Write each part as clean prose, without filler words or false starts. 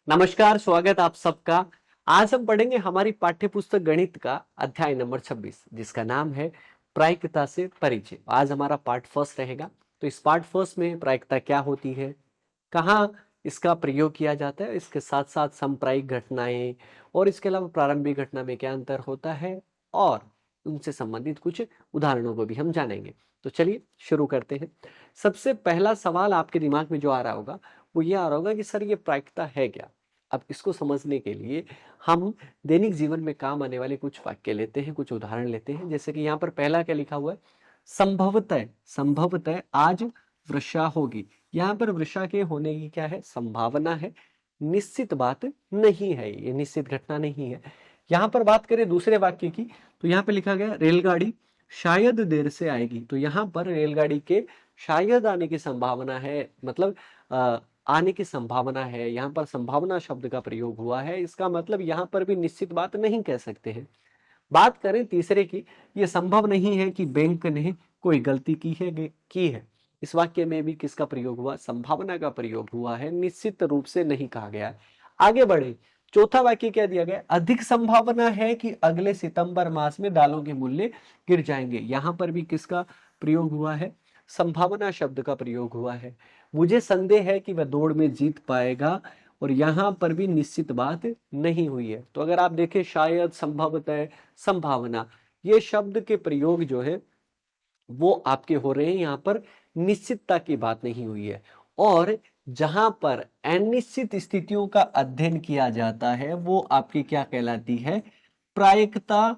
नमस्कार, स्वागत आप सबका। आज हम पढ़ेंगे हमारी पाठ्य पुस्तक गणित का अध्याय नंबर 26 जिसका नाम है प्रायिकता से परिचय। आज हमारा पार्ट फर्स्ट रहेगा। तो इस पार्ट फर्स्ट में प्रायिकता क्या होती है, कहाँ इसका प्रयोग किया जाता है, इसके साथ साथ समप्रायिक घटनाएं और इसके अलावा प्रारंभिक घटना में क्या अंतर होता है और उनसे संबंधित कुछ उदाहरणों को भी हम जानेंगे। तो चलिए शुरू करते हैं। सबसे पहला सवाल आपके दिमाग में जो आ रहा होगा वो ये आ रहा होगा कि सर ये प्रायिकता है क्या। अब इसको समझने के लिए हम दैनिक जीवन में काम आने वाले कुछ वाक्य लेते हैं, कुछ उदाहरण लेते हैं। जैसे कि यहाँ पर पहला क्या लिखा हुआ है, संभवतः संभवतः आज वर्षा होगी। यहाँ पर वर्षा के होने की क्या है, संभावना है, निश्चित बात नहीं है, ये निश्चित घटना नहीं है। यहाँ पर बात करें दूसरे वाक्य की तो यहाँ पे लिखा गया रेलगाड़ी शायद देर से आएगी। तो यहाँ पर रेलगाड़ी के शायद आने की संभावना है, मतलब आने की संभावना है। यहाँ पर संभावना शब्द का प्रयोग हुआ है, इसका मतलब यहाँ पर भी निश्चित बात नहीं कह सकते हैं। बात करें तीसरे की, ये संभव नहीं है कि बैंक ने कोई गलती की है। इस वाक्य में भी किसका प्रयोग हुआ, संभावना का प्रयोग हुआ है, निश्चित रूप से नहीं कहा गया है। आगे बढ़े, चौथा वाक्य क्या दिया गया, अधिक संभावना है कि अगले सितंबर मास में दालों के मूल्य गिर जाएंगे। यहां पर भी किसका प्रयोग हुआ है, संभावना शब्द का प्रयोग हुआ है। मुझे संदेह है कि वह दौड़ में जीत पाएगा, और यहां पर भी निश्चित बात नहीं हुई है। तो अगर आप देखें शायद, संभवतः, संभावना, ये शब्द के प्रयोग जो है वो आपके हो रहे हैं, यहाँ पर निश्चितता की बात नहीं हुई है। और जहां पर अनिश्चित स्थितियों का अध्ययन किया जाता है वो आपकी क्या कहलाती है, प्रायिकता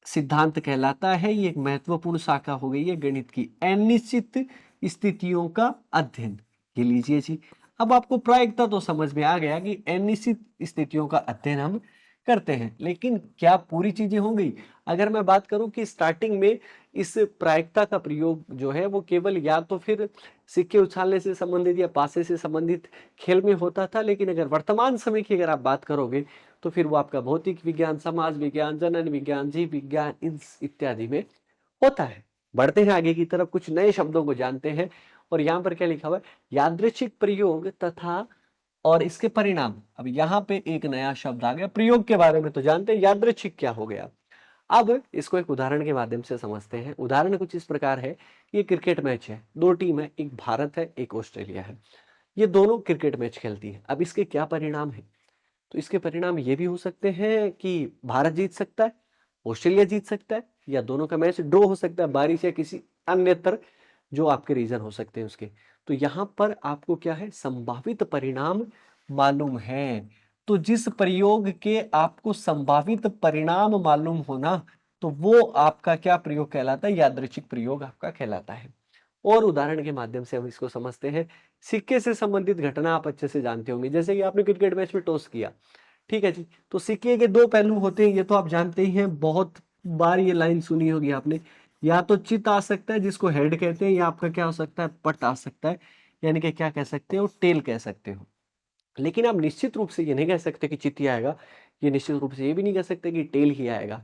सिद्धांत कहलाता है। ये एक महत्वपूर्ण शाखा हो गई है गणित की, अनिश्चित स्थितियों का अध्ययन। ये लीजिए जी। अब आपको प्रायिकता तो समझ में आ गया कि अनिश्चित स्थितियों का अध्ययन हम करते हैं, लेकिन क्या पूरी चीजें हो गई। अगर मैं बात करूं कि स्टार्टिंग में इस प्रायिकता का प्रयोग जो है वो केवल या तो फिर सिक्के उछालने से संबंधित या पासे से संबंधित खेल में होता था, लेकिन अगर वर्तमान समय की अगर आप बात करोगे तो फिर वो आपका भौतिक विज्ञान, समाज विज्ञान, जनन विज्ञान, जीव विज्ञान, इन इत्यादि में होता है। बढ़ते हैं आगे की तरफ, कुछ नए शब्दों को जानते हैं। और यहाँ पर क्या लिखा हुआ है, यादृच्छिक प्रयोग तथा और इसके परिणाम। अब यहाँ पे एक नया शब्द आ गया, प्रयोग के बारे में तो जानते हैं, यादृच्छिक क्या हो गया। अब इसको एक उदाहरण के माध्यम से समझते हैं। उदाहरण कुछ इस प्रकार है, ये क्रिकेट मैच है, दो टीम है, एक भारत है एक ऑस्ट्रेलिया है। ये दोनों क्रिकेट मैच खेलती है। अब इसके क्या परिणाम है, तो इसके परिणाम ये भी हो सकते हैं कि भारत जीत सकता है, ऑस्ट्रेलिया जीत सकता है, या दोनों का मैच ड्रॉ हो सकता है, बारिश या किसी अन्यतर जो आपके रीजन हो सकते हैं उसके। तो यहां पर आपको क्या है, संभावित परिणाम मालूम है। तो जिस प्रयोग के आपको संभावित परिणाम मालूम होना, तो वो आपका क्या प्रयोग कहलाता है, यादृच्छिक प्रयोग आपका कहलाता है। और उदाहरण के माध्यम से हम इसको समझते हैं। सिक्के से संबंधित घटना आप अच्छे से जानते होंगे, जैसे कि आपने क्रिकेट मैच में टॉस किया, ठीक है जी। तो सिक्के के दो पहलू होते हैं, ये तो आप जानते ही हैं, बहुत बार ये लाइन सुनी होगी आपने। या तो चित आ सकता है जिसको हेड कहते हैं, या आपका क्या हो सकता है, पट आ सकता है, यानी कि क्या कह सकते हो, टेल कह सकते हो। लेकिन आप निश्चित रूप से ये नहीं कह सकते कि चित ही आएगा, ये निश्चित रूप से ये भी नहीं कह सकते कि टेल ही आएगा।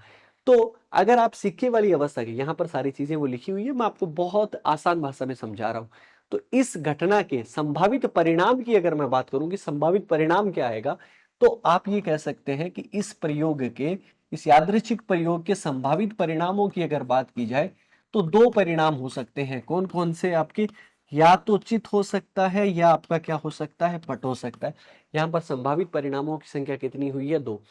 तो अगर आप सिक्के वाली अवस्था की, यहाँ पर सारी चीजें वो लिखी हुई है, मैं आपको बहुत आसान भाषा में समझा रहा हूं। तो इस घटना के संभावित परिणाम की अगर मैं बात करूं कि संभावित परिणाम क्या आएगा, तो आप ये कह सकते हैं कि इस प्रयोग के, इस यादृच्छिक प्रयोग के संभावित परिणामों की अगर बात की जाए तो दो परिणाम हो सकते हैं। कौन कौन से आपके, या तो चित हो सकता है या आपका क्या हो सकता है, पट हो सकता है। यहाँ पर संभावित परिणामों की संख्या कितनी हुई है, दो।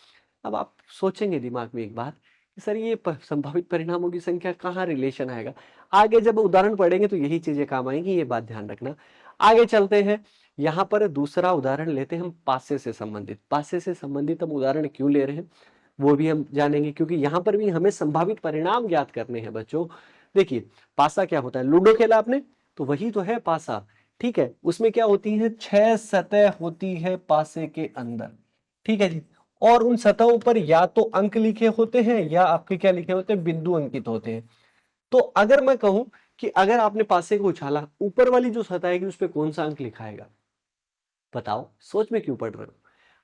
अब आप सोचेंगे दिमाग में एक बात, सर ये संभावित परिणामों की संख्या कहाँ रिलेशन आएगा। आगे जब उदाहरण पढ़ेंगे तो यही चीजें काम आएंगी, ये बात ध्यान रखना। आगे चलते हैं, यहाँ पर दूसरा उदाहरण लेते हैं हम पासे से संबंधित। पासे से संबंधित हम उदाहरण क्यों ले रहे हैं वो भी हम जानेंगे, क्योंकि यहाँ पर भी हमें संभावित परिणाम ज्ञात करने हैं बच्चों। देखिए पासा क्या होता है, लूडो खेला आपने तो वही तो है पासा, ठीक है। उसमें क्या होती है, 6 सतह होती है पासे के अंदर, ठीक है जी। और उन सतहों पर या तो अंक लिखे होते हैं या आपके क्या लिखे होते हैं, बिंदु अंकित होते हैं। तो अगर मैं कहूं कि अगर आपने पासे को उछाला, ऊपर वाली जो सतह है उस पर कौन सा अंक लिखा है, बताओ, सोच में क्यों पड़ रहे हो।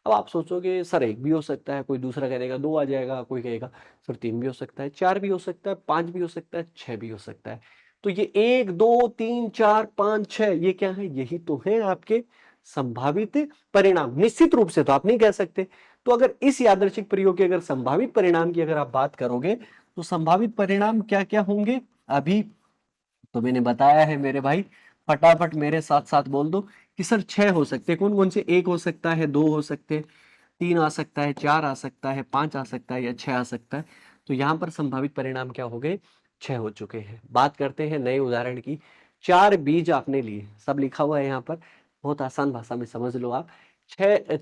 अब आप सोचोगे सर एक भी हो सकता है, कोई दूसरा कहेगा दो आ जाएगा, कोई कहेगा सर तीन भी हो सकता है, चार भी हो सकता है, पांच भी हो सकता है, छह भी हो सकता है। तो ये एक दो तीन चार पांच छह, ये क्या है, यही तो है आपके संभावित परिणाम, निश्चित रूप से तो आप नहीं कह सकते। तो अगर इस यादृच्छिक प्रयोग के अगर संभावित परिणाम की अगर आप बात करोगे तो संभावित परिणाम क्या क्या होंगे, अभी तो मैंने बताया है मेरे भाई, फटाफट मेरे साथ साथ बोल दो कि सर 6 हो सकते हैं। कौन कौन से? 1 हो सकता है, 2 हो सकते हैं, 3 आ सकता है, 4 आ सकता है, 5 आ सकता है या 6 आ सकता है। तो यहाँ पर संभावित परिणाम क्या हो गए? 6 हो चुके हैं। बात करते हैं नए उदाहरण की। 4 बीज आपने लिए, सब लिखा हुआ है यहाँ पर, बहुत आसान भाषा में समझ लो आप।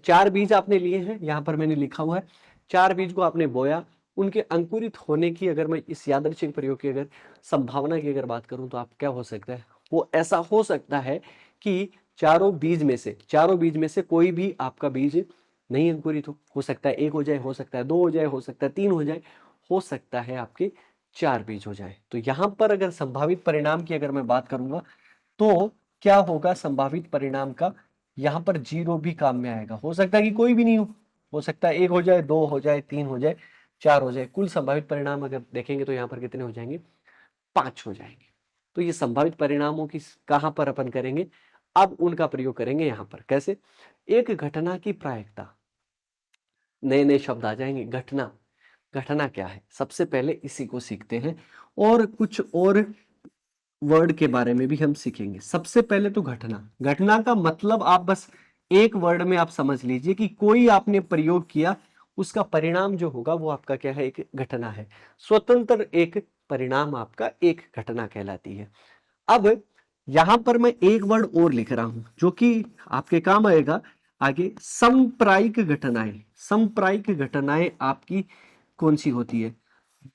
4 बीज आपने लिए हैं, यहाँ पर मैंने लिखा हुआ है। 4 बीज को आपने बोया, उनके अंकुरित होने की अगर मैं इस यादृच्छिक प्रयोग की अगर संभावना की अगर बात करूं तो आप क्या हो सकता है? वो ऐसा हो सकता है कि चारों बीज में से कोई भी आपका बीज नहीं अंकुरित हो सकता है 1 हो जाए, हो सकता है 2 हो जाए, हो सकता है 3 हो जाए, हो सकता है आपके 4 बीज हो जाए। तो यहां पर अगर संभावित परिणाम की अगर मैं बात करूंगा तो क्या होगा? संभावित परिणाम का यहाँ पर 0 भी काम में आएगा। हो सकता है कि कोई भी नहीं हो सकता है 1 हो जाए, 2 हो जाए, 3 हो जाए, 4 हो जाए। कुल संभावित परिणाम अगर देखेंगे तो यहाँ पर कितने हो जाएंगे? 5 हो जाएंगे। तो ये संभावित परिणामों की कहां पर अपन करेंगे? अब उनका प्रयोग करेंगे यहां पर। कैसे? एक घटना की प्रायिकता, नए नए शब्द आ जाएंगे। घटना, घटना क्या है? सबसे पहले इसी को सीखते हैं और कुछ और वर्ड के बारे में भी हम सीखेंगे। सबसे पहले तो घटना, घटना का मतलब आप बस एक वर्ड में आप समझ लीजिए कि कोई आपने प्रयोग किया, उसका परिणाम जो होगा वो आपका क्या है? एक घटना है। स्वतंत्र एक परिणाम आपका एक घटना कहलाती है। अब यहां पर मैं एक वर्ड और लिख रहा हूं जो कि आपके काम आएगा आगे। समप्रायिक घटनाएं, समप्रायिक घटनाएं आपकी कौन सी होती है?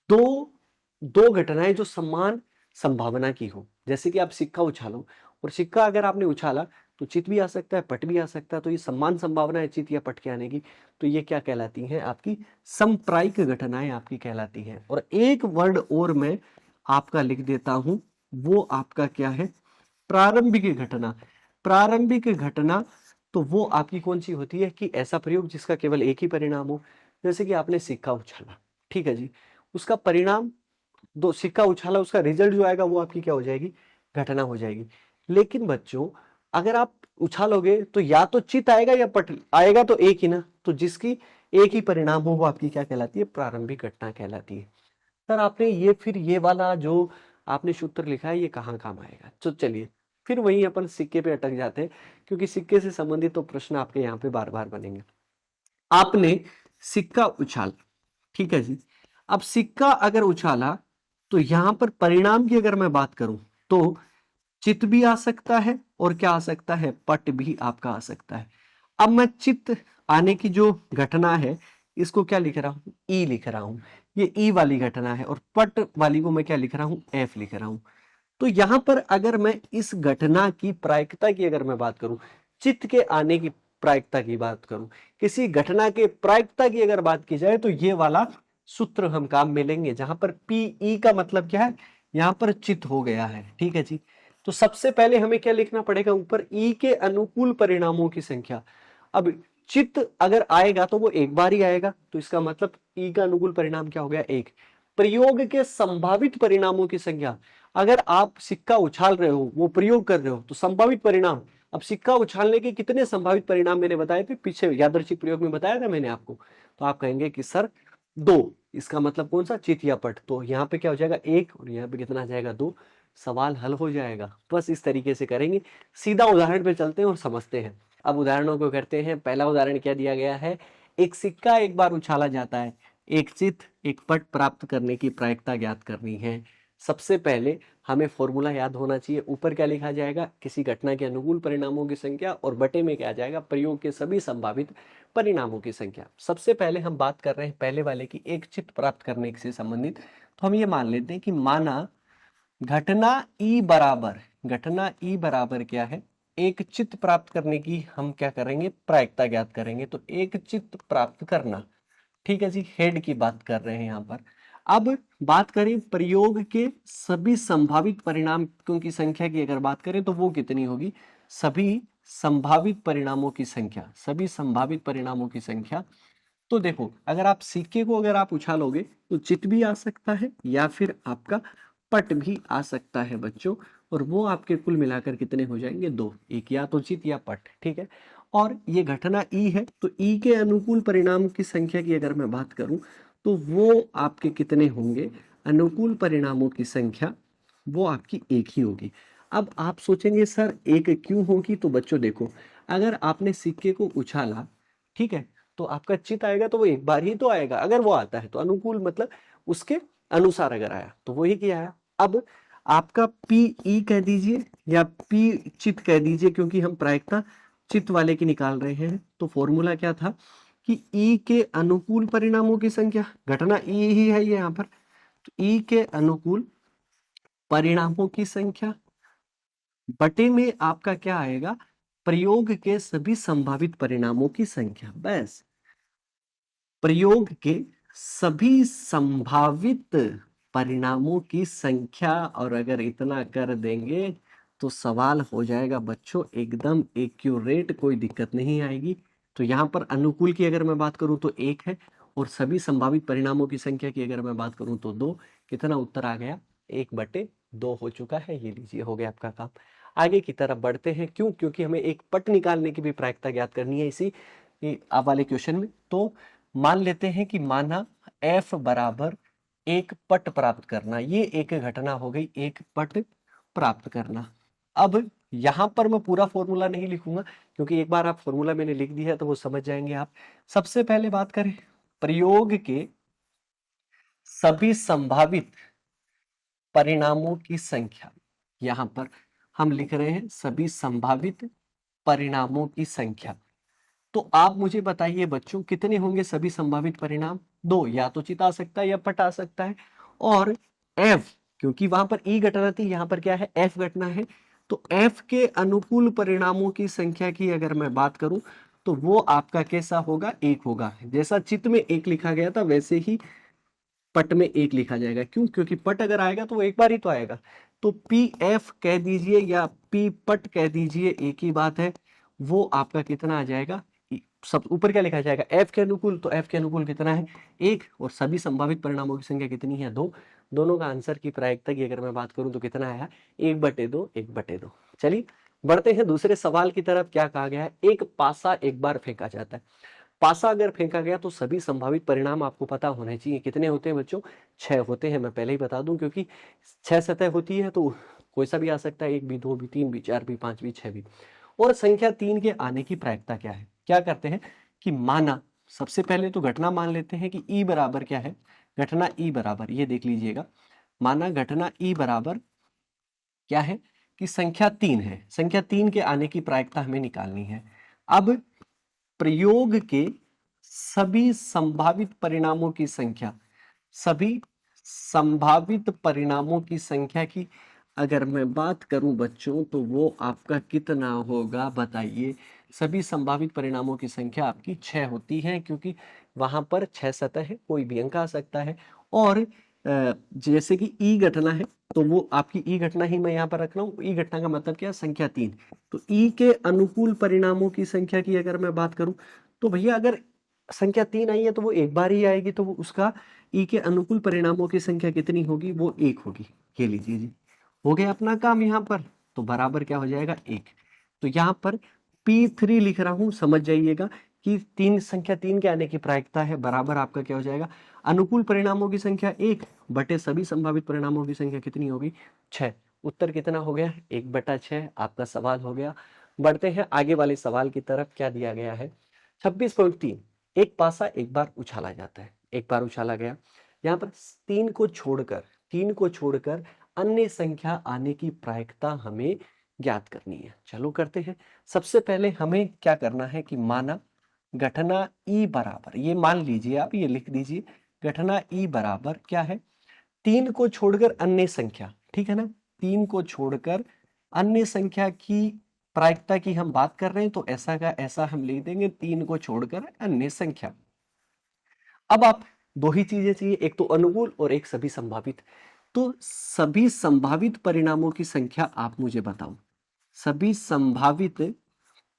दो दो घटनाएं जो समान संभावना की हो। जैसे कि आप सिक्का उछालो, और सिक्का अगर आपने उछाला तो चित भी आ सकता है, पट भी आ सकता है। तो ये समान संभावना है चित या पट के आने की। तो ये क्या कहलाती है? आपकी समप्रायिक घटनाएं आपकी कहलाती हैं। और एक वर्ड और मैं आपका लिख देता हूं, वो आपका क्या है? प्रारंभिक घटना। प्रारंभिक घटना तो वो आपकी कौन सी होती है कि ऐसा प्रयोग जिसका केवल एक ही परिणाम हो। जैसे कि आपने सिक्का उछाला, ठीक है जी, उसका परिणाम, दो सिक्का उछाला, उसका रिजल्ट जो आएगा वो आपकी क्या हो जाएगी? घटना हो जाएगी। लेकिन बच्चों अगर आप उछालोगे तो या तो चित आएगा या पट आएगा, तो एक ही ना। तो जिसकी एक ही परिणाम हो वो आपकी क्या कहलाती है? प्रारंभिक घटना कहलाती है। सर आपने ये फिर ये वाला जो आपने सूत्र लिखा है ये कहाँ काम आएगा? तो चलिए फिर वही अपन सिक्के पे अटक जाते हैं, क्योंकि सिक्के से संबंधित तो प्रश्न आपके यहाँ पे बार बार बनेंगे। आपने सिक्का उछाला, ठीक है जी। अब सिक्का अगर उछाला तो यहां पर परिणाम की अगर मैं बात करूं तो चित भी आ सकता है और क्या आ सकता है? पट भी आपका आ सकता है। अब मैं चित आने की जो घटना है इसको क्या लिख रहा हूं? ई लिख रहा हूं। ये ई वाली घटना है। और पट वाली को मैं क्या लिख रहा हूं? एफ लिख रहा हूं। तो यहां पर अगर मैं इस घटना की प्रायिकता की अगर मैं बात करूं, चित्त के आने की प्रायिकता की बात करूं, किसी घटना के प्रायिकता की अगर बात की जाए तो ये वाला सूत्र हम काम में लेंगे, जहां पर पीई का मतलब क्या है? यहां पर चित्त हो गया है, ठीक है जी। तो सबसे पहले हमें क्या लिखना पड़ेगा? ऊपर ई के अनुकूल परिणामों की संख्या। अब चित्त अगर आएगा तो वो एक बार ही आएगा, तो इसका मतलब ई का अनुकूल परिणाम क्या हो गया? एक। प्रयोग के संभावित परिणामों की संख्या, अगर आप सिक्का उछाल रहे हो, वो प्रयोग कर रहे हो, तो संभावित परिणाम, अब सिक्का उछालने के कितने संभावित परिणाम मैंने बताए थे पीछे यादृच्छिक प्रयोग में, बताया था मैंने आपको। तो आप कहेंगे कि सर 2, इसका मतलब कौन सा? चित या पट। तो यहाँ पे क्या हो जाएगा? 1, और यहाँ पे कितना आ जाएगा? 2। सवाल हल हो जाएगा। बस इस तरीके से करेंगे। सीधा उदाहरण पे चलते हैं और समझते हैं। अब उदाहरणों को करते हैं। पहला उदाहरण क्या दिया गया है? एक सिक्का एक बार उछाला जाता है, एक चित एक पट प्राप्त करने की प्रायिकता ज्ञात करनी है। सबसे पहले हमें फॉर्मूला याद होना चाहिए। ऊपर क्या लिखा जाएगा? किसी घटना के अनुकूल परिणामों की संख्या, और बटे में क्या आ जाएगा? प्रयोग के सभी संभावित परिणामों की संख्या। सबसे पहले हम बात कर रहे हैं पहले वाले की, एक चित प्राप्त करने से संबंधित। तो हम ये मान लेते हैं कि माना घटना ई बराबर क्या है? एक चित्त प्राप्त करने की हम क्या करेंगे? प्रायिकता ज्ञात करेंगे। तो एक चित्त प्राप्त करना, ठीक है जी, हेड की बात कर रहे हैं यहां पर। अब बात करें प्रयोग के सभी संभावित परिणामों की संख्या की अगर बात करें तो वो कितनी होगी? सभी संभावित परिणामों की संख्या, सभी संभावित परिणामों की संख्या। तो देखो अगर आप सिक्के को अगर आप उछालोगे तो चित भी आ सकता है या फिर आपका पट भी आ सकता है बच्चों। और वो आपके कुल मिलाकर कितने हो जाएंगे? 2। एक या तो चित या पट, ठीक है। और ये घटना ई है, तो ई के अनुकूल परिणाम की संख्या की अगर मैं बात करूं तो वो आपके कितने होंगे? अनुकूल परिणामों की संख्या वो आपकी एक ही होगी। अब आप सोचेंगे सर एक क्यों होगी? तो बच्चों देखो, अगर आपने सिक्के को उछाला, ठीक है, तो आपका चित आएगा तो वो एक बार ही तो आएगा। अगर वो आता है तो अनुकूल मतलब उसके अनुसार अगर आया तो वही किया आया। अब आपका पी ई कह दीजिए या पी चित कह दीजिए, क्योंकि हम प्रायिकता चित वाले की निकाल रहे हैं। तो फॉर्मूला क्या था कि ई के अनुकूल परिणामों की संख्या, घटना ई ही है ये यहाँ पर, तो ई के अनुकूल परिणामों की संख्या बटे में आपका क्या आएगा? प्रयोग के सभी संभावित परिणामों की संख्या। बस प्रयोग के सभी संभावित परिणामों की संख्या, और अगर इतना कर देंगे तो सवाल हो जाएगा बच्चों एकदम एक्यूरेट, कोई दिक्कत नहीं आएगी। तो यहाँ पर अनुकूल की अगर मैं बात करूं तो 1 है, और सभी संभावित परिणामों की संख्या की अगर मैं बात करूं तो 2। कितना उत्तर आ गया? 1/2 हो चुका है। ये लीजिए, हो गया आपका काम। आगे की तरफ बढ़ते हैं। क्यों? क्योंकि हमें एक पट निकालने की भी प्रायिकता ज्ञात करनी है इसी आप वाले क्वेश्चन में। तो मान लेते हैं कि माना f बराबर एक पट प्राप्त करना, ये एक घटना हो गई, एक पट प्राप्त करना। अब यहां पर मैं पूरा फॉर्मूला नहीं लिखूंगा, क्योंकि एक बार आप फॉर्मूला मैंने लिख दिया है तो वो समझ जाएंगे आप। सबसे पहले बात करें प्रयोग के सभी संभावित परिणामों की संख्या, यहां पर हम लिख रहे हैं सभी संभावित परिणामों की संख्या। तो आप मुझे बताइए बच्चों कितने होंगे सभी संभावित परिणाम? 2, या तो चित आ सकता है या पट आ सकता है। और f, क्योंकि वहां पर ई घटना थी, यहां पर क्या है? f घटना है। तो f के अनुकूल परिणामों की संख्या की अगर मैं बात करूं तो वो आपका कैसा होगा? 1 होगा। जैसा चित में 1 लिखा गया था वैसे ही पट में 1 लिखा जाएगा। क्यों? क्योंकि पट अगर आएगा तो वो एक बार ही तो आएगा। तो पी एफ कह दीजिए या पी पट कह दीजिए, एक ही बात है। वो आपका कितना आ जाएगा? सब ऊपर क्या लिखा जाएगा? एफ के अनुकूल। तो एफ के अनुकूल कितना है? 1। और सभी संभावित परिणामों की संख्या कितनी है? 2। दोनों का आंसर की प्रायिकता की अगर मैं बात करूं तो कितना आया? 1/2, 1/2। चलिए बढ़ते हैं दूसरे सवाल की तरफ। क्या कहा गया है? एक पासा एक बार फेंका जाता है। पासा अगर फेंका गया तो सभी संभावित परिणाम आपको पता होने चाहिए। कितने होते हैं बच्चों? 6 होते हैं। मैं पहले ही बता दूं, क्योंकि 6 सतह होती है तो कोई सा भी आ सकता है, 1 भी, 2 भी, 3 भी, 4 भी, 5 भी, 6 भी। और संख्या 3 के आने की प्रायिकता क्या है? क्या करते हैं कि माना, सबसे पहले तो घटना मान लेते हैं कि ई बराबर क्या है? घटना ई बराबर, ये देख लीजिएगा, माना घटना ई बराबर क्या है कि संख्या 3 है। संख्या 3 के आने की प्रायिकता हमें निकालनी है। अब प्रयोग के सभी संभावित परिणामों की संख्या, सभी संभावित परिणामों की संख्या की अगर मैं बात करूं बच्चों तो वो आपका कितना होगा? बताइए। सभी संभावित परिणामों की संख्या आपकी 6 होती है, क्योंकि वहां पर 6 सतह है, कोई भी अंक आ सकता है। और जैसे कि ई घटना है तो वो आपकी ई घटना ही मैं यहाँ पर रख रहा हूँ। ई घटना का मतलब क्या? संख्या 3। तो ई के अनुकूल परिणामों की संख्या की अगर मैं बात करूं तो भैया अगर संख्या 3 आई है तो वो एक बार ही आएगी, तो वो उसका ई के अनुकूल परिणामों की संख्या कितनी होगी? वो 1 होगी। ये लीजिए जी, हो गया अपना काम यहाँ पर। तो बराबर क्या हो जाएगा? 1। तो यहाँ पर P3 लिख रहा हूं, समझ जाइएगा कि संख्या 3 के आने की प्रायिकता है, बराबर आपका क्या हो जाएगा? अनुकूल परिणामों की संख्या 1 बटे सभी संभावित परिणामों की संख्या कितनी होगी? 6। उत्तर कितना हो गया? 1/6 आपका सवाल हो गया। बढ़ते हैं आगे वाले सवाल की तरफ। क्या दिया गया है? 26.3, एक पासा एक बार उछाला जाता है। एक बार उछाला गया, यहाँ पर 3 को छोड़कर अन्य संख्या आने की प्रायिकता हमें ज्ञात करनी है। चलो करते हैं। सबसे पहले हमें क्या करना है कि माना घटना ई बराबर, ये मान लीजिए आप, ये लिख दीजिए, घटना ई बराबर क्या है? 3 को छोड़कर अन्य संख्या, ठीक है ना? 3 को छोड़कर अन्य संख्या की प्रायिकता की हम बात कर रहे हैं, तो ऐसा का ऐसा हम लिख देंगे, 3 को छोड़कर अन्य संख्या। अब आप दो ही चीजें चाहिए, एक तो अनुकूल और एक सभी संभावित। तो सभी संभावित परिणामों की संख्या आप मुझे बताओ। सभी संभावित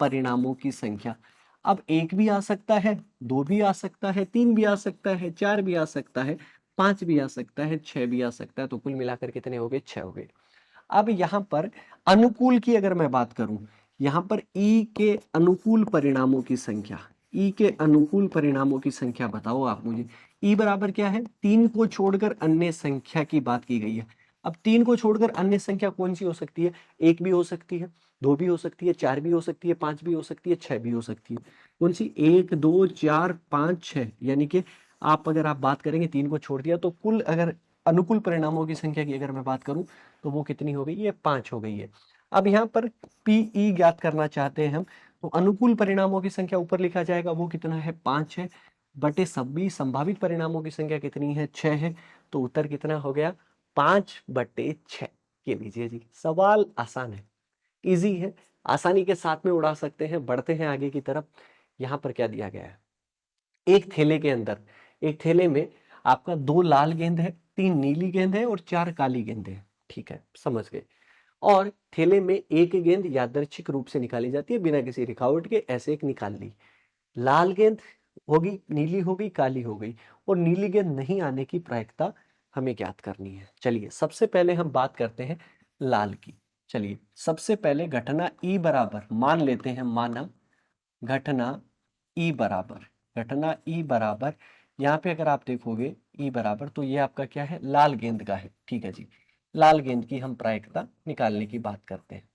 परिणामों की संख्या। अब 1 भी आ सकता है, 2 भी आ सकता है, 3 भी आ सकता है, 4 भी आ सकता है, 5 भी आ सकता है, 6 भी आ सकता है। तो कुल मिलाकर कितने हो गए? 6 हो गए। अब यहाँ पर अनुकूल की अगर मैं बात करूं, यहाँ पर ई के अनुकूल परिणामों की संख्या, ई के अनुकूल परिणामों की संख्या बताओ आप मुझे। ई बराबर क्या है, 3 को छोड़कर अन्य संख्या की बात की गई है। अब 3 को छोड़कर अन्य संख्या कौन सी हो सकती है, 1 भी हो सकती है, 2 भी हो सकती है, 4 भी हो सकती है, 5 भी हो सकती है, 6 भी हो सकती है। कौन सी, 1 2 4 5 6, यानी कि आप अगर आप बात करेंगे 3 को छोड़ दिया तो कुल अगर अनुकूल परिणामों की संख्या की अगर मैं बात करूं तो वो कितनी हो गई, ये 5 हो गई है। अब यहाँ पर पीई ज्ञात करना चाहते हैं हम, तो अनुकूल परिणामों की संख्या ऊपर लिखा जाएगा, वो कितना है, 5 है, बटे सभी संभावित परिणामों की संख्या कितनी है, 6 है। तो उत्तर कितना हो गया, 5/6। ये लीजिए जी, सवाल आसान है, इजी है, आसानी के साथ में उड़ा सकते हैं। बढ़ते हैं आगे की तरफ। यहाँ पर क्या दिया गया है, एक थैले के अंदर, एक थैले में आपका 2 लाल गेंद है, 3 नीली गेंद है और 4 काली गेंद है। ठीक है, समझ गए। और थैले में एक गेंद यादृच्छिक रूप से निकाली जाती है बिना किसी रुकावट के, ऐसे एक निकाल ली। लाल गेंद होगी, नीली हो गई, काली हो गई, और नीली गेंद नहीं आने की प्रायिकता हमें ज्ञात करनी है। चलिए सबसे पहले हम बात करते हैं लाल की। चलिए सबसे पहले घटना ई बराबर मान लेते हैं, मानव घटना ई बराबर, घटना ई बराबर, यहाँ पे अगर आप देखोगे ई बराबर, तो ये आपका क्या है, लाल गेंद का है। ठीक है जी, लाल गेंद की हम प्रायिकता निकालने की बात करते हैं।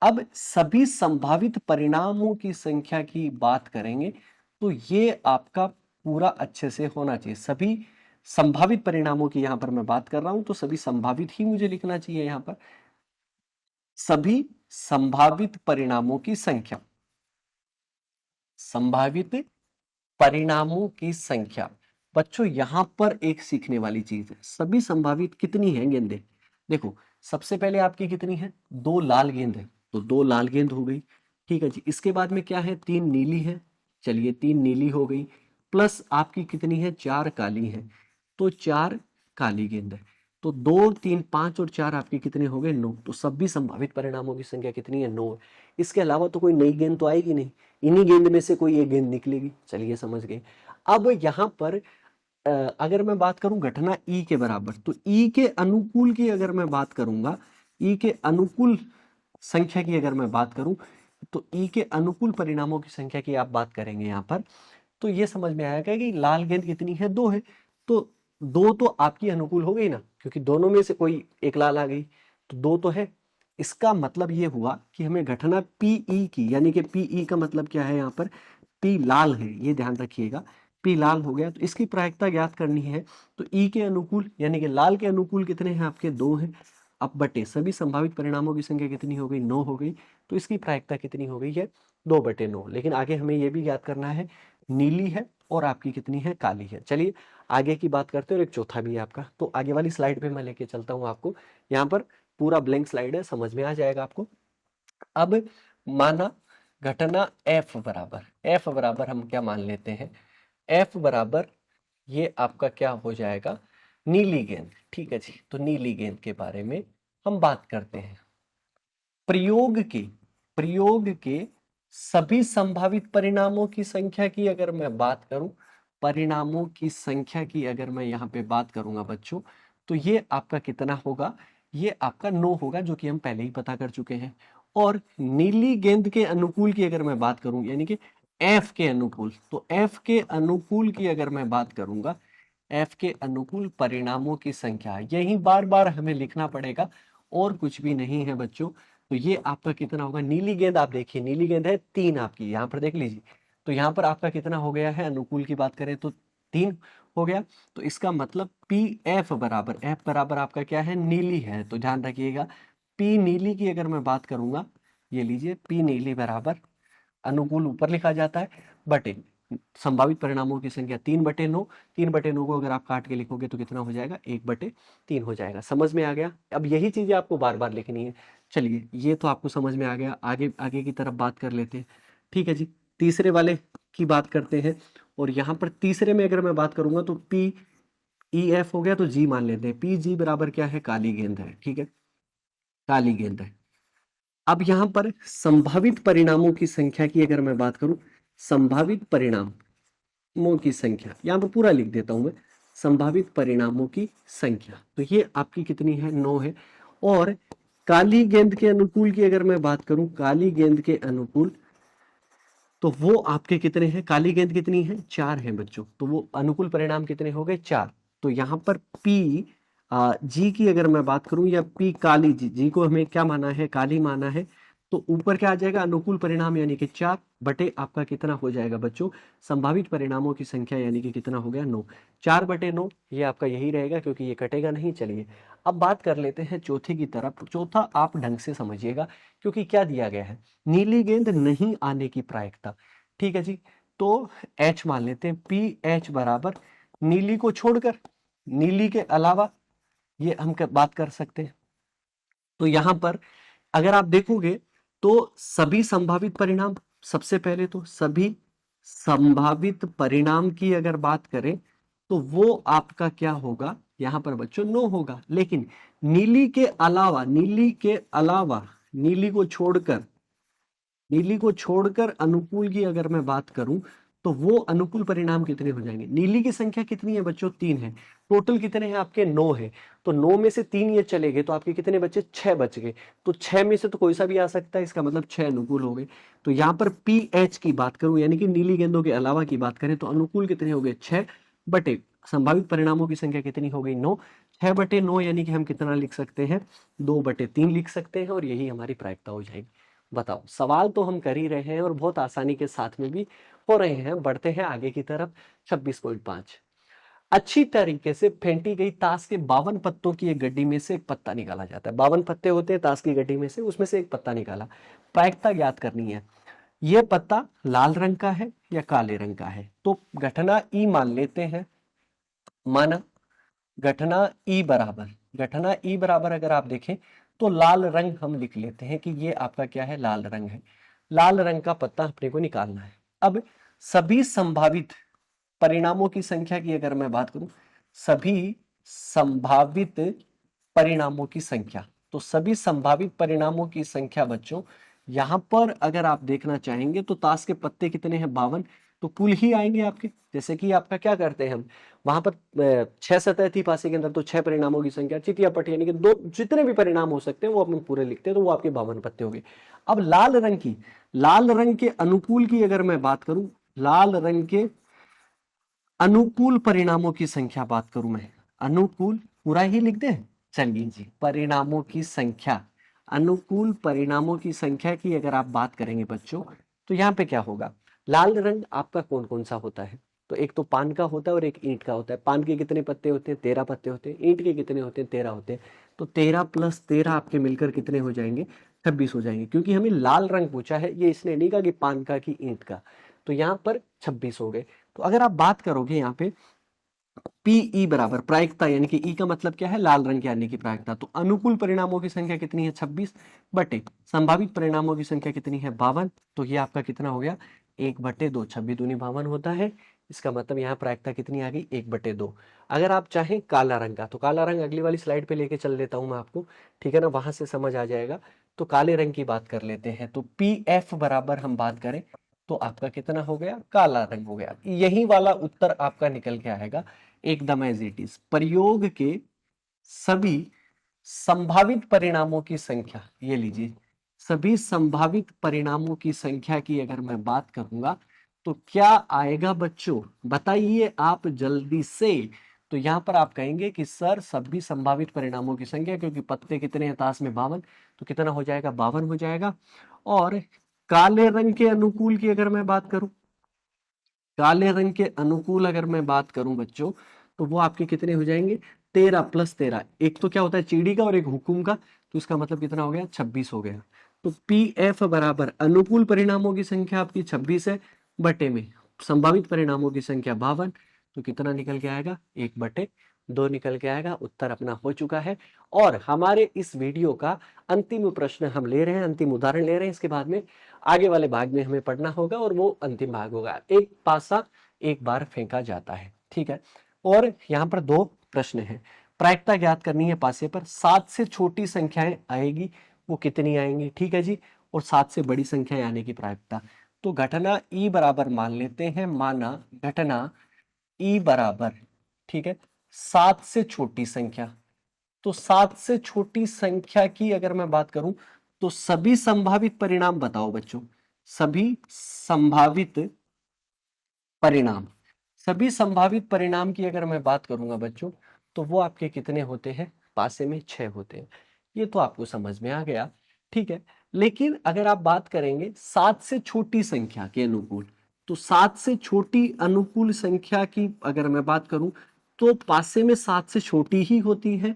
अब सभी संभावित परिणामों की संख्या की बात करेंगे तो ये आपका पूरा अच्छे से होना चाहिए। सभी संभावित परिणामों की यहां पर मैं बात कर रहा हूं, तो सभी संभावित ही मुझे लिखना चाहिए यहां पर, सभी संभावित परिणामों की संख्या, संभावित परिणामों की संख्या। बच्चों यहां पर एक सीखने वाली चीज है, सभी संभावित कितनी है गेंदें, देखो सबसे पहले आपकी कितनी है, 2 लाल गेंद है, तो 2 लाल गेंद हो गई। ठीक है जी, इसके बाद में क्या है, 3 नीली है, चलिए 3 नीली हो गई, प्लस आपकी कितनी है, 4 काली है, तो 4 काली गेंद है। तो 2 3 5 और 4 आपके कितने हो गए, 9। तो सभी संभावित परिणामों की संख्या कितनी है, 9 है। इसके अलावा तो कोई नई गेंद तो आएगी नहीं, इन्हीं गेंद में से कोई एक गेंद निकलेगी। चलिए समझ गए। अब यहाँ पर अगर मैं बात करूं घटना ई के बराबर, तो ई के अनुकूल की अगर मैं बात करूंगा, ई के अनुकूल संख्या की अगर मैं बात करूं, तो ई के अनुकूल परिणामों की संख्या की आप बात करेंगे यहाँ पर, तो ये समझ में आएगा कि लाल गेंद कितनी है, 2 है। तो 2 तो आपकी अनुकूल हो गई ना, क्योंकि दोनों में से कोई एक लाल आ गई, तो 2 तो है। इसका मतलब ये हुआ कि हमें घटना पीई की, यानी कि पीई का मतलब क्या है यहाँ पर, पी लाल है, ये ध्यान रखिएगा, पी लाल हो गया, तो इसकी प्रायिकता ज्ञात करनी है। तो ई के अनुकूल यानी कि लाल के अनुकूल कितने हैं आपके, 2 हैं। अब बटे सभी संभावित परिणामों की संख्या कितनी हो गई, 9 हो गई, तो इसकी प्रायिकता कितनी हो गई है, 2/9। लेकिन आगे हमें यह भी ज्ञात करना है, नीली है और आपकी कितनी है, काली है। चलिए आगे की बात करते हैं, और एक चौथा भी है आपका, तो आगे वाली स्लाइड पे मैं लेके चलता हूँ आपको। यहाँ पर पूरा ब्लैंक स्लाइड है, समझ में आ जाएगा आपको। अब माना घटना एफ बराबर, एफ बराबर हम क्या मान लेते हैं, एफ बराबर ये आपका क्या हो जाएगा, नीली गेंद। ठीक है जी, तो नीली गेंद के बारे में हम बात करते हैं। प्रयोग के सभी संभावित परिणामों की संख्या की अगर मैं बात करूं, परिणामों की संख्या की अगर मैं यहाँ पे बात करूंगा बच्चों, तो ये आपका कितना होगा, ये आपका 9 होगा, जो कि हम पहले ही पता कर चुके हैं। और नीली गेंद के अनुकूल की अगर मैं बात करूं, यानी कि एफ के अनुकूल, तो एफ के अनुकूल की अगर मैं बात करूंगा, एफ के अनुकूल परिणामों की संख्या, यही बार बार हमें लिखना पड़ेगा और कुछ भी नहीं है बच्चों। तो ये आपका कितना होगा, नीली गेंद आप देखिए, नीली गेंद है 3 आपकी, यहाँ पर देख लीजिए, तो यहाँ पर आपका कितना हो गया है, अनुकूल की बात करें तो 3 हो गया। तो इसका मतलब पी एफ बराबर, एफ बराबर आपका क्या है, नीली है, तो ध्यान रखिएगा पी नीली की अगर मैं बात करूंगा, ये लीजिए पी नीली बराबर, अनुकूल ऊपर लिखा जाता है, बटे संभावित परिणामों की संख्या 3/9, 3/9 को अगर आप काट के लिखोगे तो कितना हो जाएगा, 1/3 हो जाएगा। समझ में आ गया। अब यही चीजें आपको बार बार लिखनी है। चलिए ये तो आपको समझ में आ गया, आगे आगे की तरफ बात कर लेते हैं। ठीक है जी, तीसरे वाले की बात करते हैं, और यहाँ पर तीसरे में अगर मैं बात करूंगा तो पी ई एफ हो गया, तो जी मान लेते हैं, पी जी बराबर क्या है, काली गेंद है। ठीक है, काली गेंद है। अब यहां पर संभावित परिणामों की संख्या की अगर मैं बात करूं, संभावित परिणामों की संख्या यहां पर पूरा लिख देता हूं मैं, संभावित परिणामों की संख्या, तो ये आपकी कितनी है, 9 है। और काली गेंद के अनुकूल की अगर मैं बात करूं, काली गेंद के अनुकूल, तो वो आपके कितने हैं? काली गेंद कितनी है? 4 है बच्चों। तो वो अनुकूल परिणाम कितने हो गए? 4। तो यहाँ पर पी जी की अगर मैं बात करूं, या पी काली जी, जी को हमें क्या माना है? काली माना है। तो ऊपर क्या आ जाएगा? अनुकूल परिणाम यानी कि 4 बटे आपका कितना हो जाएगा बच्चों? संभावित परिणामों की संख्या यानी कि कितना हो गया? 9। 4 बटे 9 ये आपका यही रहेगा, क्योंकि ये कटेगा नहीं। चलिए अब बात कर लेते हैं चौथे की तरफ। चौथा आप ढंग से समझिएगा, क्योंकि क्या दिया गया है? नीली गेंद नहीं आने की प्रायिकता। ठीक है जी। तो H मान लेते हैं, पी एच बराबर नीली को छोड़कर, नीली के अलावा, ये हम बात कर सकते हैं। तो यहां पर अगर आप देखोगे तो सभी संभावित परिणाम, सबसे पहले तो सभी संभावित परिणाम की अगर बात करें तो वो आपका क्या होगा? यहां पर बच्चों 9 होगा। लेकिन नीली के अलावा, नीली के अलावा, नीली को छोड़कर, नीली को छोड़कर अनुकूल की अगर मैं बात करूं तो वो अनुकूल परिणाम कितने हो जाएंगे? नीली की संख्या कितनी है बच्चों? 3 है। टोटल कितने हैं आपके? 9 है। तो 9 में से 3 ये चले गए तो आपके कितने बचे? 6 बच गए। तो 6 में से तो कोई सा भी आ सकता है, इसका मतलब 6 अनुकूल हो गए। तो यहाँ पर पी एच की बात करूं, यानी कि नीली गेंदों के अलावा की बात करें, तो अनुकूल कितने हो गए? 6 बटे संभावित परिणामों की संख्या कितनी हो गई? 9। 6 बटे 9 यानी कि हम कितना लिख सकते हैं? 2 बटे 3 लिख सकते हैं, और यही हमारी प्रायिकता हो जाएगी। बताओ, सवाल तो हम कर ही रहे हैं और बहुत आसानी के साथ में भी हो रहे हैं। बढ़ते हैं आगे की तरफ। 26.5, अच्छी तरीके से फेंटी गई ताश के 52 पत्तों की एक गड्डी में से एक पत्ता निकाला जाता है। 52 पत्ते होते हैं ताश की गड्डी में से, उसमें से एक पत्ता निकाला। प्रायिकता ज्ञात करनी है। यह पत्ता लाल रंग का है या काले रंग का है? तो घटना ई मान लेते हैं। माना घटना ई बराबर, घटना ई बराबर अगर आप देखें तो लाल रंग हम लिख लेते हैं कि ये आपका क्या है? लाल रंग है। लाल रंग का पत्ता अपने को निकालना है। अब सभी संभावित परिणामों की संख्या की अगर मैं बात करूं, सभी संभावित परिणामों की संख्या, तो सभी संभावित परिणामों की संख्या बच्चों, यहां पर अगर आप देखना चाहेंगे तो ताश के पत्ते कितने हैं? 52। तो कुल ही आएंगे आपके। जैसे कि आपका क्या करते हैं हम, वहां पर 6 सतह थी पासे के अंदर, तो 6 परिणामों की संख्या, चिटियापट यानी कि 2, जितने भी परिणाम हो सकते हैं वो अपन पूरे लिखते हैं, तो वो आपके 52 पत्ते हो गए। अब लाल रंग की, लाल रंग के अनुकूल की अगर मैं बात करूं, लाल रंग के अनुकूल परिणामों की संख्या बात करूं मैं, अनुकूल पूरा ही लिख दे। चलिए जी, परिणामों की संख्या, अनुकूल परिणामों की संख्या की अगर आप बात करेंगे बच्चों, तो यहाँ पे क्या होगा? लाल रंग आपका कौन कौन सा होता है? तो एक तो पान का होता है और एक ईंट का होता है। पान के कितने पत्ते होते हैं? 13 पत्ते होते हैं। ईंट के कितने होते हैं? 13 होते हैं। तो 13 प्लस 13 आपके मिलकर कितने हो जाएंगे? 26 हो जाएंगे। क्योंकि हमें लाल रंग पूछा है, ये इसने नहीं कहा कि पान का कि ईंट का। तो यहाँ पर 26 हो गए। तो अगर आप बात करोगे यहाँ पे पीई बराबर प्रायिकता, यानी कि ई का मतलब क्या है? लाल रंग के आने की प्रायिकता। तो अनुकूल परिणामों की संख्या कितनी है? 26 बटे संभावित परिणामों की संख्या कितनी है? 52। तो ये आपका कितना हो गया? 1/2। 26 दूनी 52 होता है। इसका मतलब यहाँ प्रायिकता कितनी आ गई? 1/2। अगर आप चाहें काला रंग का, तो काला रंग अगली वाली स्लाइड पे लेके चल देता हूं मैं आपको, ठीक है ना? वहां से समझ आ जाएगा। तो काले रंग की बात कर लेते हैं। तो पी एफ बराबर हम बात करें तो आपका कितना हो गया? काला रंग हो गया। यही वाला उत्तर आपका निकल के आएगा एकदम एज इट इज। प्रयोग के सभी संभावित परिणामों की संख्या, ये लीजिए, सभी संभावित परिणामों की संख्या की अगर मैं बात करूंगा तो क्या आएगा बच्चों? बताइए आप जल्दी से। तो यहां पर आप कहेंगे कि सर सभी संभावित परिणामों की संख्या, क्योंकि पत्ते कितने हैं ताश में? 52। तो कितना हो जाएगा? 52 हो जाएगा। और काले रंग के अनुकूल की अगर मैं बात करूं, काले रंग के अनुकूल अगर मैं बात करूं बच्चों, तो वो आपके कितने हो जाएंगे? 13 प्लस 13, एक तो क्या होता है? चीड़ी का और एक हुकुम का। तो इसका मतलब कितना हो गया? 26 हो गया। तो पी एफ बराबर अनुकूल परिणामों की संख्या आपकी 26 है, बटे में संभावित परिणामों की संख्या 52। तो कितना निकल के आएगा? 1/2 निकल के आएगा। उत्तर अपना हो चुका है। और हमारे इस वीडियो का अंतिम प्रश्न हम ले रहे हैं, अंतिम उदाहरण ले रहे हैं। इसके बाद में आगे वाले भाग में हमें पढ़ना होगा, और वो अंतिम भाग होगा। एक पासा एक बार फेंका जाता है, ठीक है। और यहाँ पर 2 प्रश्न हैं। प्रायिकता ज्ञात करनी है पासे पर। 7 से छोटी संख्याएं आएगी, वो कितनी आएंगी? ठीक है जी। और 7 से बड़ी संख्याएं आने की प्रायिकता। तो घटना ई बराबर मान लेते हैं, माना घटना ई बराबर, ठीक है, 7 से छोटी संख्या। तो 7 से छोटी संख्या की अगर मैं बात करूं तो सभी संभावित परिणाम बताओ बच्चों, सभी संभावित परिणाम, सभी संभावित परिणाम की अगर मैं बात करूंगा बच्चों तो वो आपके कितने होते हैं, पासे में 6 होते हैं। ये तो आपको समझ में आ गया, ठीक है। लेकिन अगर आप बात करेंगे 7 से छोटी संख्या के अनुकूल, तो 7 से छोटी अनुकूल संख्या की अगर मैं बात करूं तो पासे में 7 से छोटी ही होती है।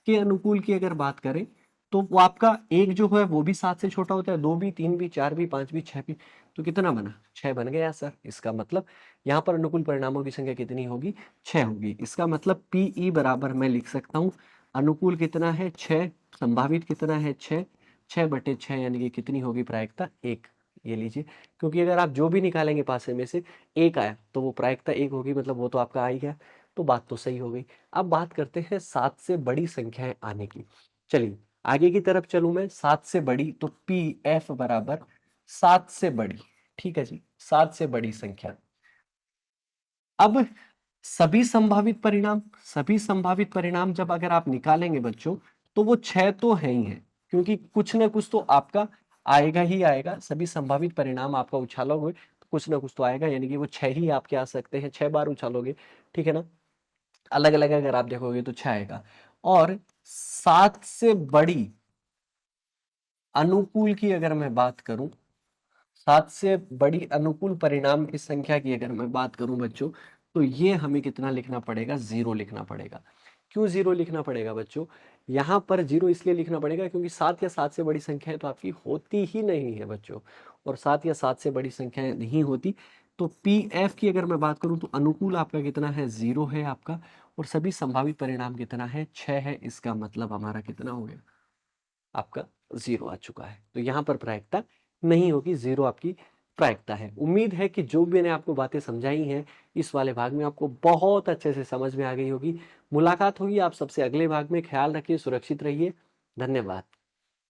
के अनुकूल की अगर बात करें तो वो आपका एक जो है वो भी 7 से छोटा होता है, 2 भी, 3 भी, 4 भी, 5 भी, 6 भी। तो कितना बना, 6 बन गया सर। इसका मतलब यहाँ पर अनुकूल परिणामों की संख्या कितनी होगी, 6 होगी। इसका मतलब पीई बराबर मैं लिख सकता हूँ, अनुकूल कितना है 6, संभावित कितना है 6, 6/6 यानी कि कितनी होगी प्रायिकता 1। ये लीजिए, क्योंकि अगर आप जो भी निकालेंगे पासे में से एक आया तो वो प्रायिकता 1 होगी, मतलब वो तो आपका आ ही गया। तो बात तो सही हो गई। अब बात करते हैं 7 से बड़ी संख्याएं आने की। चलिए आगे की तरफ चलूं मैं, 7 से बड़ी, तो पी एफ बराबर 7 से बड़ी, ठीक है जी, 7 से बड़ी संख्या। अब सभी संभावित परिणाम, सभी संभावित परिणाम जब अगर आप निकालेंगे बच्चों तो वो 6 तो है ही है, क्योंकि कुछ ना कुछ तो आपका आएगा ही आएगा। सभी संभावित परिणाम आपका उछालोगे तो कुछ ना कुछ तो आएगा, यानी कि वो 6 ही आपके आ सकते हैं, 6 बार उछालोगे, ठीक है ना। अलग अलग अगर आप देखोगे तो 6 आएगा। और 7 से बड़ी अनुकूल की अगर मैं बात करूं, 7 से बड़ी अनुकूल परिणाम की संख्या की अगर मैं बात करूं बच्चों, तो ये हमें कितना लिखना पड़ेगा, 0 लिखना पड़ेगा। क्यों 0 लिखना पड़ेगा बच्चों, यहां पर 0 इसलिए लिखना पड़ेगा क्योंकि 7 या 7 से बड़ी संख्याएं तो आपकी होती ही नहीं है बच्चों, और 7 या 7 से बड़ी संख्याएं नहीं होती। तो पी एफ की अगर मैं बात करूं तो अनुकूल आपका कितना है, 0 है आपका, और सभी संभावित परिणाम कितना है, 6 है। इसका मतलब हमारा कितना हो गया, आपका 0 आ चुका है। तो यहाँ पर प्रायिकता नहीं होगी, 0 आपकी प्रायिकता है। उम्मीद है कि जो भी मैंने आपको बातें समझाई हैं इस वाले भाग में आपको बहुत अच्छे से समझ में आ गई होगी। मुलाकात होगी आप सबसे अगले भाग में। ख्याल रखिए, सुरक्षित रहिए, धन्यवाद।